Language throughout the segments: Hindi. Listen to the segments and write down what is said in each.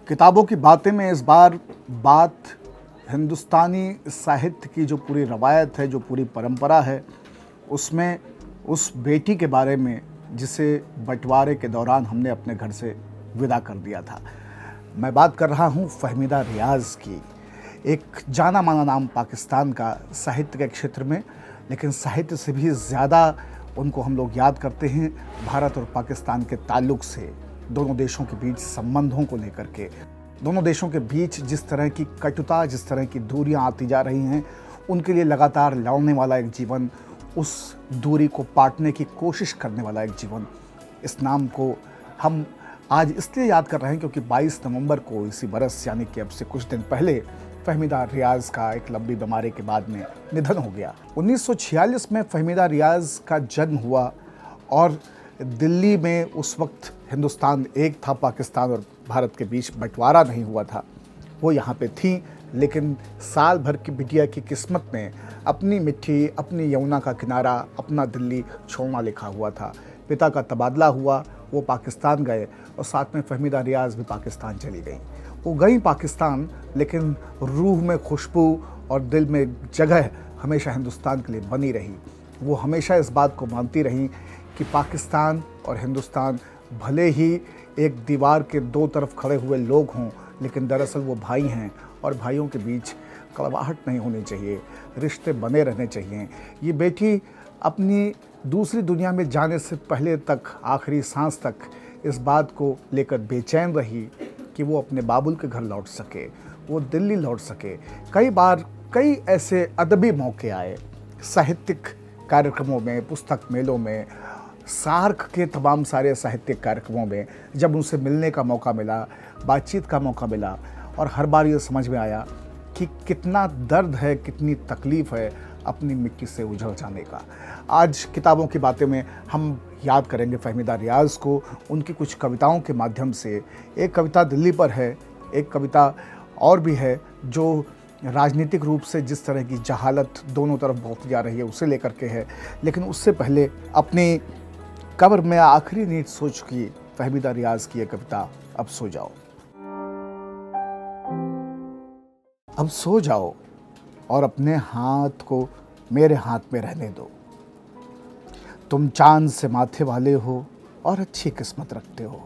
किताबों की बातें में इस बार बात हिंदुस्तानी साहित्य की जो पूरी रवायत है, जो पूरी परंपरा है, उसमें उस बेटी के बारे में जिसे बंटवारे के दौरान हमने अपने घर से विदा कर दिया था। मैं बात कर रहा हूँ फ़हमीदा रियाज़ की। एक जाना माना नाम पाकिस्तान का साहित्य के क्षेत्र में, लेकिन साहित्य से भी ज़्यादा उनको हम लोग याद करते हैं भारत और पाकिस्तान के ताल्लुक़ से, दोनों देशों के बीच संबंधों को लेकर के, दोनों देशों के बीच जिस तरह की कटुता, जिस तरह की दूरियां आती जा रही हैं, उनके लिए लगातार लड़ने वाला एक जीवन, उस दूरी को पाटने की कोशिश करने वाला एक जीवन। इस नाम को हम आज इसलिए याद कर रहे हैं क्योंकि 22 नवंबर को इसी बरस, यानी कि अब से कुछ दिन पहले, फ़हमीदा रियाज़ का एक लंबी बीमारी के बाद में निधन हो गया। 1946 में फ़हमीदा रियाज़ का जन्म हुआ और दिल्ली में उस वक्त हिंदुस्तान एक था, पाकिस्तान और भारत के बीच बंटवारा नहीं हुआ था। वो यहाँ पे थी, लेकिन साल भर की बिटिया की किस्मत में अपनी मिट्टी, अपनी यमुना का किनारा, अपना दिल्ली छोड़ना लिखा हुआ था। पिता का तबादला हुआ, वो पाकिस्तान गए और साथ में फ़हमीदा रियाज़ भी पाकिस्तान चली गई। वो गई पाकिस्तान, लेकिन रूह में खुशबू और दिल में जगह हमेशा हिंदुस्तान के लिए बनी रही। वो हमेशा इस बात को मानती रही कि पाकिस्तान और हिंदुस्तान भले ही एक दीवार के दो तरफ खड़े हुए लोग हों, लेकिन दरअसल वो भाई हैं और भाइयों के बीच कड़वाहट नहीं होनी चाहिए, रिश्ते बने रहने चाहिए। ये बेटी अपनी दूसरी दुनिया में जाने से पहले तक, आखिरी सांस तक इस बात को लेकर बेचैन रही कि वो अपने बाबुल के घर लौट सके, वो दिल्ली लौट सके। कई बार कई ऐसे अदबी मौके आए, साहित्यिक कार्यक्रमों में, पुस्तक मेलों में, सार्क के तमाम सारे साहित्यिक कार्यक्रमों में जब उनसे मिलने का मौका मिला, बातचीत का मौका मिला, और हर बार ये समझ में आया कि कितना दर्द है, कितनी तकलीफ़ है अपनी मिट्टी से उजड़ जाने का। आज किताबों की बातें में हम याद करेंगे फ़हमीदा रियाज़ को उनकी कुछ कविताओं के माध्यम से। एक कविता दिल्ली पर है, एक कविता और भी है जो राजनीतिक रूप से जिस तरह की जहालत दोनों तरफ बढ़ती जा रही है उसे लेकर के है। लेकिन उससे पहले अपनी कब्र में आखिरी नींद सो चुकी फ़हमीदा रियाज़ की ये कविता, अब सो जाओ। अब सो जाओ और अपने हाथ को मेरे हाथ में रहने दो। तुम चांद से माथे वाले हो और अच्छी किस्मत रखते हो।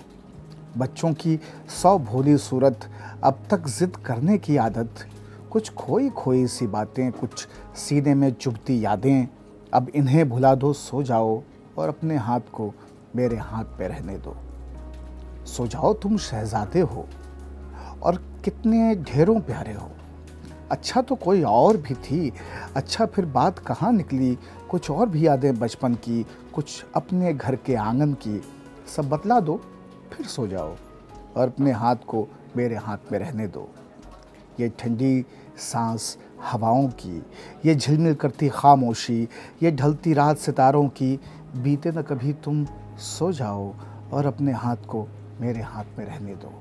बच्चों की 100 भोली सूरत, अब तक जिद करने की आदत, कुछ खोई खोई सी बातें, कुछ सीने में चुभती यादें, अब इन्हें भुला दो। सो जाओ और अपने हाथ को मेरे हाथ पे रहने दो। सो जाओ, तुम शहजादे हो और कितने ढेरों प्यारे हो। अच्छा तो कोई और भी थी, अच्छा फिर बात कहाँ निकली, कुछ और भी यादें बचपन की, कुछ अपने घर के आंगन की, सब बतला दो। फिर सो जाओ और अपने हाथ को मेरे हाथ में रहने दो। ये ठंडी सांस हवाओं की, ये झिलमिल करती खामोशी, ये ढलती रात सितारों की, बीते न कभी। तुम सो जाओ और अपने हाथ को मेरे हाथ में रहने दो।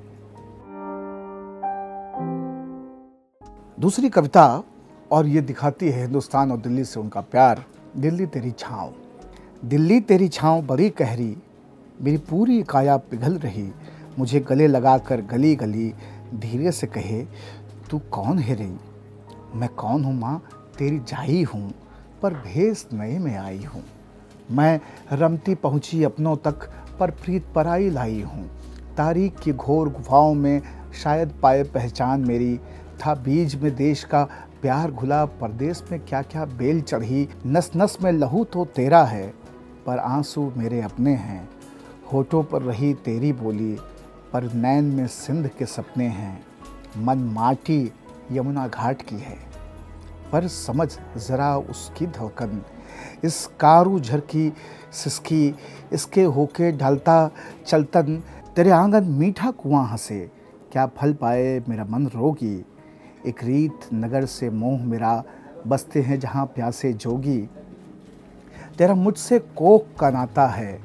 दूसरी कविता, और ये दिखाती है हिंदुस्तान और दिल्ली से उनका प्यार। दिल्ली तेरी छाँव, दिल्ली तेरी छाँव बड़ी गहरी, मेरी पूरी काया पिघल रही। मुझे गले लगाकर गली गली धीरे से कहे, तू कौन है रे? मैं कौन हूँ माँ, तेरी जाई हूँ, पर भेस नए में आई हूँ। मैं रमती पहुँची अपनों तक, पर प्रीत पराई लाई हूँ। तारीख की घोर गुफाओं में शायद पाए पहचान मेरी, था बीज में देश का प्यार घुला, परदेश में क्या क्या बेल चढ़ी। नस नस में लहू तो तेरा है, पर आंसू मेरे अपने हैं। होठों पर रही तेरी बोली, पर नैन में सिंध के सपने हैं। मन माटी यमुना घाट की है, पर समझ ज़रा उसकी धड़कन। इस कारू झरकी सिसकी, इसके होके ढलता चलतन। तेरे आंगन मीठा कुआं हंसे, क्या फल पाए मेरा मन रोगी। एक रीत नगर से मोह मेरा, बसते हैं जहाँ प्यासे जोगी। तेरा मुझसे कोक का नाता है,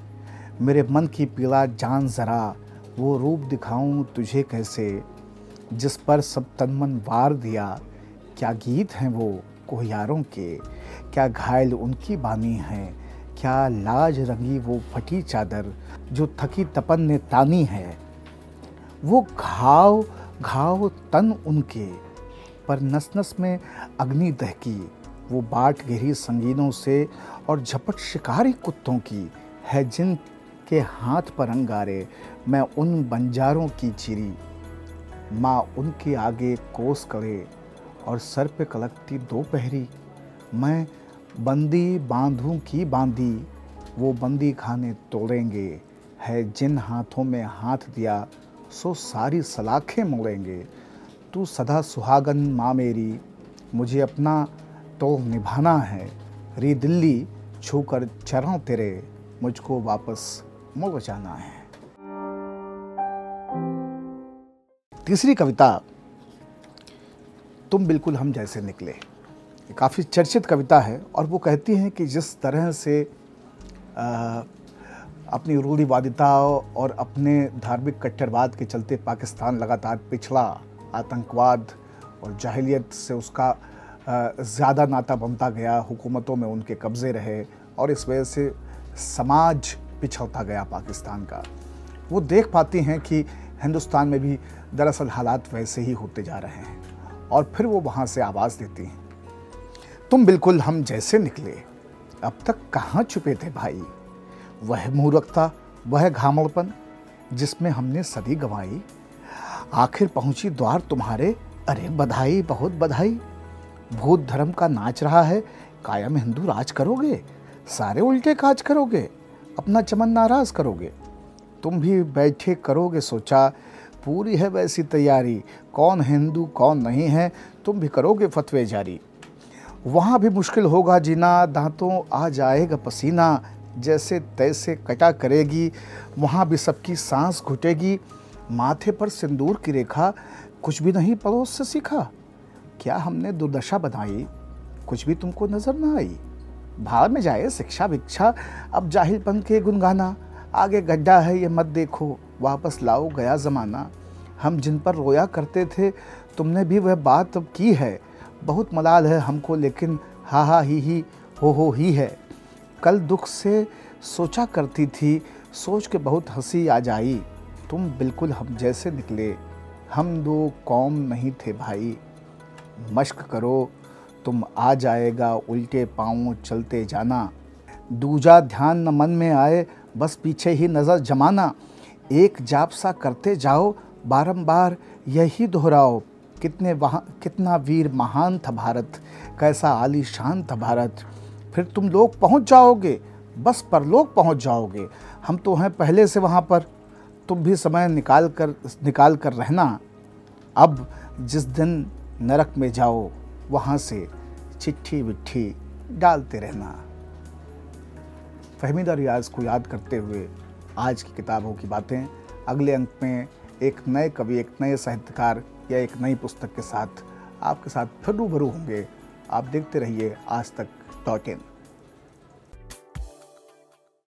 मेरे मन की पीड़ा जान ज़रा। वो रूप दिखाऊं तुझे कैसे, जिस पर सब तन मन वार दिया। क्या गीत हैं वो कोहियारों के, क्या घायल उनकी बानी है। क्या लाज रंगी वो फटी चादर, जो थकी तपन ने तानी है। वो घाव घाव तन उनके, पर नस नस में अग्नि दहकी। वो बाट घिरी संगीनों से और झपट शिकारी कुत्तों की है, जिन के हाथ पर अंगारे मैं उन बंजारों की चिरी। माँ उनके आगे कोस करे और सर पे कलकती दोपहरी। मैं बंदी बांधूं की बांधी, वो बंदी खाने तोड़ेंगे। है जिन हाथों में हाथ दिया, सो सारी सलाखें मोड़ेंगे। तू सदा सुहागन माँ मेरी, मुझे अपना तो निभाना है। री दिल्ली छूकर चरण तेरे, मुझको वापस मोड़ जाना है। तीसरी कविता, तुम बिल्कुल हम जैसे निकले। ये काफ़ी चर्चित कविता है और वो कहती हैं कि जिस तरह से अपनी रूढ़िवादिता और अपने धार्मिक कट्टरवाद के चलते पाकिस्तान लगातार पिछड़ा, आतंकवाद और जाहिलियत से उसका ज़्यादा नाता बनता गया, हुकूमतों में उनके कब्ज़े रहे और इस वजह से समाज पिछड़ता गया पाकिस्तान का। वो देख पाती हैं कि हिंदुस्तान में भी दरअसल हालात वैसे ही होते जा रहे हैं और फिर वो वहाँ से आवाज़ देती हैं, तुम बिल्कुल हम जैसे निकले, अब तक कहाँ छुपे थे भाई। वह मूर्खता, वह घामड़पन जिसमें हमने सदी गंवाई, आखिर पहुँची द्वार तुम्हारे, अरे बधाई बहुत बधाई। भूत धर्म का नाच रहा है, कायम हिंदू राज करोगे, सारे उल्टे काज करोगे, अपना चमन नाराज करोगे। तुम भी बैठे करोगे सोचा, पूरी है वैसी तैयारी, कौन हिंदू कौन नहीं है, तुम भी करोगे फतवे जारी। वहाँ भी मुश्किल होगा जीना, दांतों आ जाएगा पसीना, जैसे तैसे कटा करेगी, वहाँ भी सबकी सांस घुटेगी। माथे पर सिंदूर की रेखा, कुछ भी नहीं पड़ोस से सीखा। क्या हमने दुर्दशा बनाई, कुछ भी तुमको नजर ना आई। भाड़ में जाए शिक्षा भिक्षा, अब जाहिलपन के गुनगाना, आगे गड्ढा है ये मत देखो, वापस लाओ गया ज़माना। हम जिन पर रोया करते थे, तुमने भी वह बात अब की है। बहुत मलाल है हमको लेकिन हा हा ही हो ही है। कल दुख से सोचा करती थी, सोच के बहुत हंसी आ जाई। तुम बिल्कुल हम जैसे निकले, हम दो कौम नहीं थे भाई। मश्क करो तुम आ जाएगा उल्टे पाँव चलते जाना। दूजा ध्यान न मन में आए, बस पीछे ही नज़र जमाना। एक जाप सा करते जाओ, बारंबार यही दोहराओ। कितना वीर महान था भारत, कैसा आलीशान था भारत। फिर तुम लोग पहुंच जाओगे, बस परलोक पहुंच जाओगे। हम तो हैं पहले से वहाँ पर, तुम भी समय निकाल कर रहना। अब जिस दिन नरक में जाओ, वहाँ से चिट्ठी विट्ठी डालते रहना। फहमीदा रियाज को याद करते हुए आज की किताबों की बातें अगले अंक में एक नए कवि, एक नए साहित्यकार या एक नई पुस्तक के साथ आपके साथ फिर रूबरू होंगे। आप देखते रहिए आज तक .in।